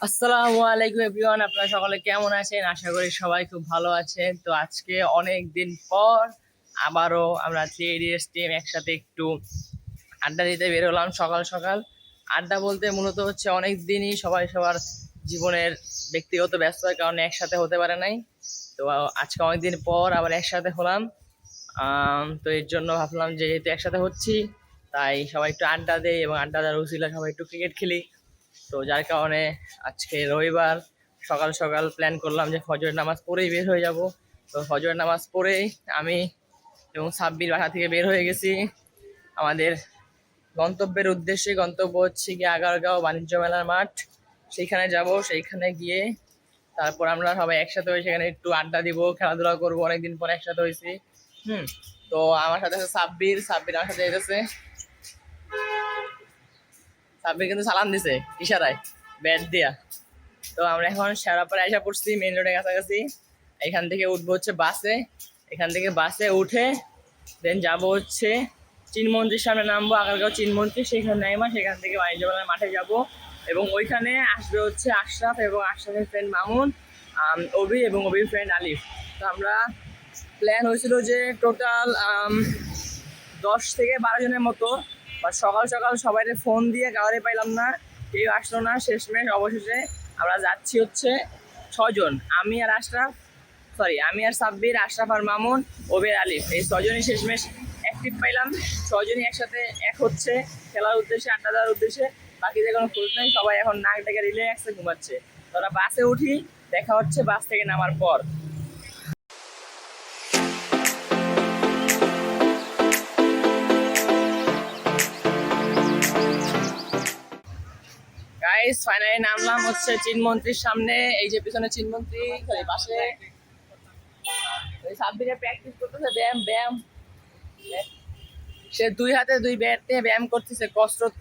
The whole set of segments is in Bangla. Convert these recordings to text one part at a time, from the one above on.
আসসালামু আলাইকুম এভরিওয়ান, আপনারা সকলে কেমন আছেন? আশা করি সবাই খুব ভালো আছেন। তো আজকে অনেক দিন পর আবারও আমরা 3 টিম একসাথে একটু আড্ডা দিতে বের হলাম সকাল সকাল। আড্ডা বলতে মূলত হচ্ছে অনেক দিনই সবাই সবার জীবনের ব্যক্তিগত ব্যস্ততার কারণে একসাথে হতে পারে নাই। তো আজকে অনেকদিন পর আবার একসাথে হলাম। তো এর জন্য ভাবলাম যে যেহেতু একসাথে হচ্ছি তাই সবাই একটু আড্ডা দেই এবং আড্ডা দেওয়ার উছিলা সবাই একটু ক্রিকেট খেলি। তো যার কারণে আজকে রবিবার সকাল সকাল প্ল্যান করলাম যে ফজরের নামাজ পড়েই বের হয়ে যাব। তো ফজরের নামাজ পড়েই আমি এবং সাব্বির বাসা থেকে বের হয়ে গেছি আমাদের গন্তব্যের উদ্দেশ্যে। গন্তব্য হচ্ছে গিয়ে আগারগাঁও বাণিজ্য মেলার মাঠ, সেইখানে যাব। সেইখানে গিয়ে তারপর আমরা সবাই একসাথে হয়ে সেখানে একটু আড্ডা দিব, খেলাধুলা করবো, অনেকদিন পর একসাথে হয়েছি। তো আমার সাথে আছে সাব্বির সাব্বির আমার সাথে এসেছে। সাব্বির কিন্তু সালাম দিছে ইশারায় ব্যাট দিয়া। তো আমরা এখন শেওড়াপাড়া এসে পড়ছি, মেইন রোডের কাছাকাছি। এখান থেকে উঠবো হচ্ছে বাসে। এখান থেকে বাসে উঠে দেন যাব হচ্ছে চিনমন্ত্রীর সামনে নামবো, আগারগাঁও চিনমন্ত্রী, সেখানে নাইমা সেখান থেকে বাণিজ্য মেলার মাঠে যাব। এবং ওইখানে আসবে হচ্ছে আশরাফ এবং আশরাফের ফ্রেন্ড মামুন, অভি এবং অভির ফ্রেন্ড আলিফ। তো আমরা প্ল্যান হয়েছিল যে টোটাল 10 থেকে 12 জনের মতো। বা সকাল সকাল সবাই ফোন দিয়ে কাউরে পাইলাম না, কেউ আসলো না। শেষমেশ অবশেষে আমরা যাচ্ছি হচ্ছে 6 জন, আমি আর সাব্বির, আশরাফ আর মামুন, ওবের আলিফ, এই 6জনই শেষমেশ অ্যাক্টিভ পাইলাম। 6জনই একসাথে এক হচ্ছে খেলার উদ্দেশ্যে, আড্ডা দেওয়ার উদ্দেশ্যে। বাকিদের কোনো খোঁজ নেই, সবাই এখন নাক ডেকে রিল্যাক্সে ঘুমাচ্ছে। তো আমরা বাসে উঠি, দেখা হচ্ছে বাস থেকে নামার পর। গাইস ফাইনালি নামলাম হচ্ছে চিনমন্ত্রীর সামনে। এই যে পিছনে চিনমন্ত্রী, পাশে সাব্বিরে প্র্যাকটিস করতেছে ব্যায়াম। সে 2 হাতে 2 ব্যাট নিয়ে ব্যায়াম করতেছে, কসরত।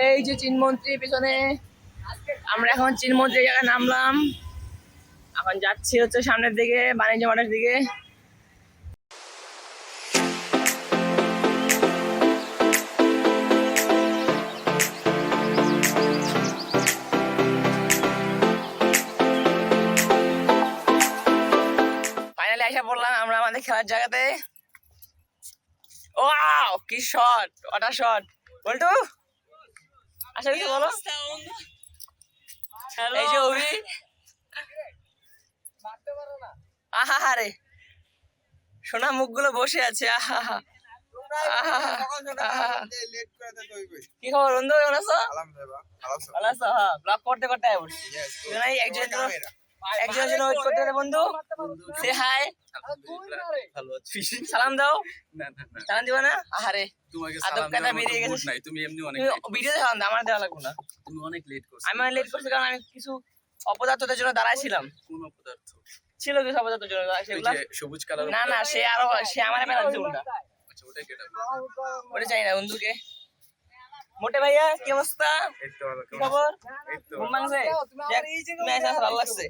এই যে চিনমন্ত্রী পিছনে। আমরা এখন চিনমন্ত্রী জায়গায় নামলাম, এখন যাচ্ছি হচ্ছে সামনের দিকে বাণিজ্য মাঠের দিকে। এসে পড়লাম আমরা আমাদের খেলার জায়গাতে। ওয়াও কি শট, ওটা শট বলটু। আচ্ছা কিছু বলো। এই যে অভি, আহা রে সোনা মুখগুলো বসে আছে। আহা কি খবর বন্ধু, কেমন আছো? ভালো আছো? ব্লগ করতে করতে একজনের জন্য ওয়েট করতে বন্ধু। সে হাই, সালাম দাও। সালাম দিবা না? আহারে আদব কায়দা বেরিয়ে গেছে। তুমি এমনি অনেক ভিডিওতে সালাম দাও, আমার দেওয়া লাগবে না। তুমি অনেক লেট করছো। আমি লেট করছি কারণ আমি কিছু অপদার্থদের জন্য দাঁড়াইছিলাম। কোন অপদার্থ ছিল? কিছু অপদার্থের জন্য সেগুলো সবুজ কালার। না সে আমার মেলা দিছে উল্টা। আচ্ছা ওটাই কেটে ওটা চাই না বন্ধুকে। মোটে ভাইয়া কি অবস্থা? কি খবর? ঘুম ভাঙছে? ভালো লাগছে।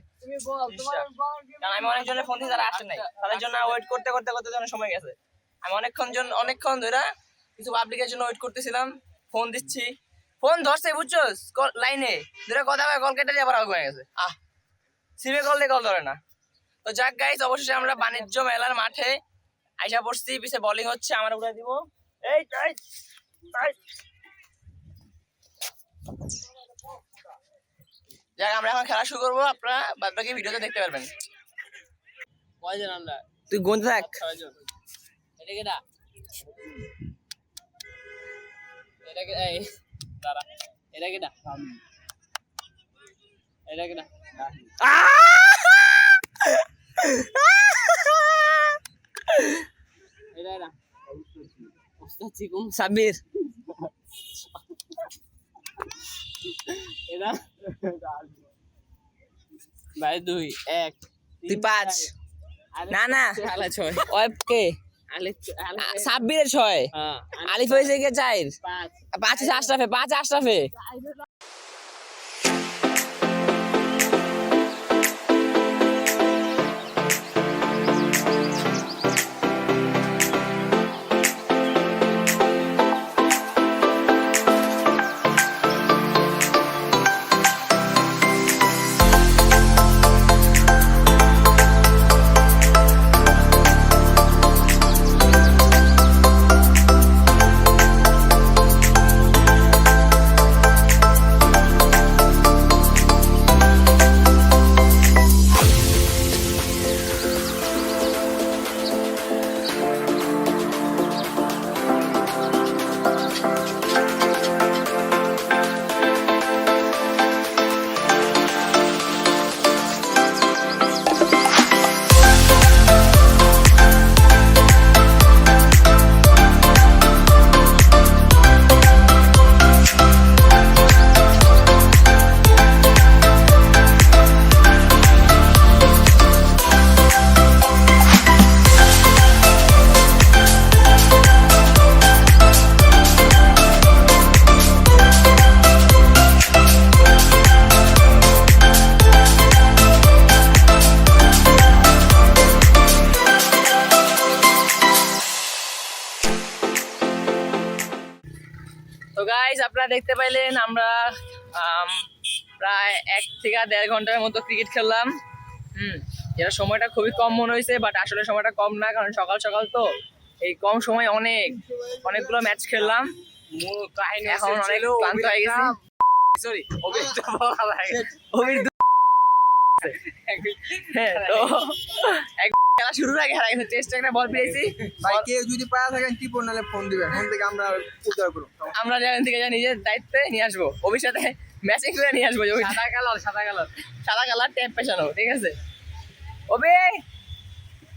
কারণ আমি অনেকজনের ফোন দিয়ে যারা আসে নাই, তাদের জন্য ওয়েট করতে করতে সময় গেছে। আমি অনেকক্ষণ ধরে কিছু পাবলিকের জন্য ওয়েট করতেছিলাম। ফোন দিচ্ছি, ফোন ধরছে বুঝছো, লাইনে ধরে কথা হয়, কল কেটে দিয়ে আবার আগুন হয়ে গেছে। সিমে কল দিয়ে কল ধরে না। তো যাক গাইস, অবশেষে আমরা বাণিজ্য মেলার মাঠে আইসা পড়ছি। পিছে বোলিং হচ্ছে, আমার উপরে দিব। এই যাক আমরা এখন খেলা শুরু করবো, আপনারা বাদ বাকি ভিডিওতে দেখতে পারবেন। কয়জন আমরা? তুই গুনতে থাক। 6জন। এটা কেডা? এই দাঁড়া, এটা কেডা? এটা কেডা? এটা ওস্তাদ চিকুম সাব্বির। এটা ভাই 2 1 তুই 5 না 6 সাব্বিরের 6 আলিফ হয়েছে গিয়ে 4 5 আশরাফে তো গাইস আপনারা দেখতে পাইলেন আমরা প্রায় 1 থেকে 1.5 ঘন্টার মতো ক্রিকেট খেললাম। যেটা সময়টা খুবই কম মনে হয়েছে, বাট আসলে সময়টা কম না, কারণ সকাল সকাল তো এই কম সময় অনেকগুলো ম্যাচ খেললাম। এখন অনেক ক্লান্ত হয়ে গেছি। সরি, তো খেলা শুরুর আগে টেস্ট একটা বল পেয়েছি। ভাই কেউ যদি পায়া থাকেন টিপন নালে ফোন দিবেন, ফোন থেকে আমরা উদ্ধার করব। আমরা যেখান থেকে নিজের দায়িত্বে নিয়ে আসবো, অভিষেকে ম্যাচিং করে নিয়ে আসবো। সাদা কালার ট্যাপ পেছানো, ঠিক আছে? ওবে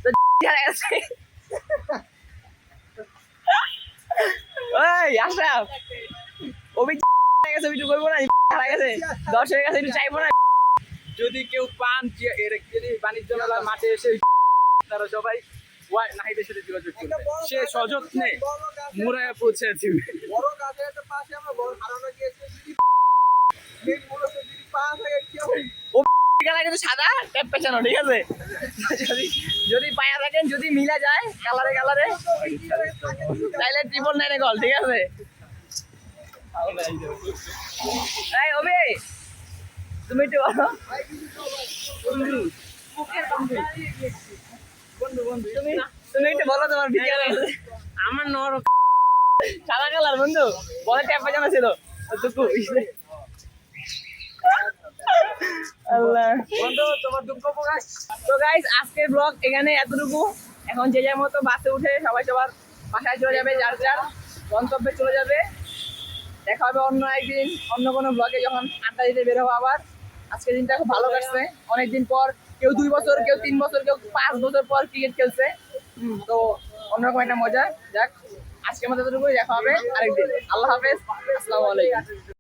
তো হারা গেছে। ওই আশরাফ, ওবি হারা গেছে, একটু করবো না? হারা গেছে, দর্শকের কাছে একটু চাইবো না? যদি কেউ পান যদি বাণিজ্য মেলার মাঠে এসে তারা সবাই নাহিদের সাথে যোগাযোগ করবে, সে সযত্নে মুড়ায় পৌঁছে দিবে। বড় গাছের পাশে আমরা বড় হারানো গিয়েছে, যদি পা থাকে কেউ কিন্তু সাদা ট্যাপ পেছানো, ঠিক আছে? যদি পায়া থাকেন, যদি মিলা যায় কালারে তাইলে 999 গোল, ঠিক আছে? এই ওবে, তুমি একটু বলো। তুমি একটু বলো তোমার বিকেল। আমার নর সাদা কালার বন্ধু, বলে ট্যাপ পেছানো ছিল আল্লাহ। তো গাইস আজকের ব্লগ এখানে এতটুকু। এখন যে যার মতো বাসে উঠে সবাই সবার বাসায় চলে যাবে, যার যার গন্তব্যে চলে যাবে। দেখা হবে অন্য একদিন অন্য কোনো ব্লগে, যখন আড্ডা দিতে বের হবো আবার। আজকের দিনটা খুব ভালো কাটছে, অনেকদিন পর, কেউ 2 বছর, কেউ 3 বছর, কেউ 5 বছর পর ক্রিকেট খেলছে। তো অন্যরকম একটা মজা। যাক, আজকের মতো এতটুকুই, দেখা হবে আরেকদিন। আল্লাহ হাফেজ, আসসালামু আলাইকুম।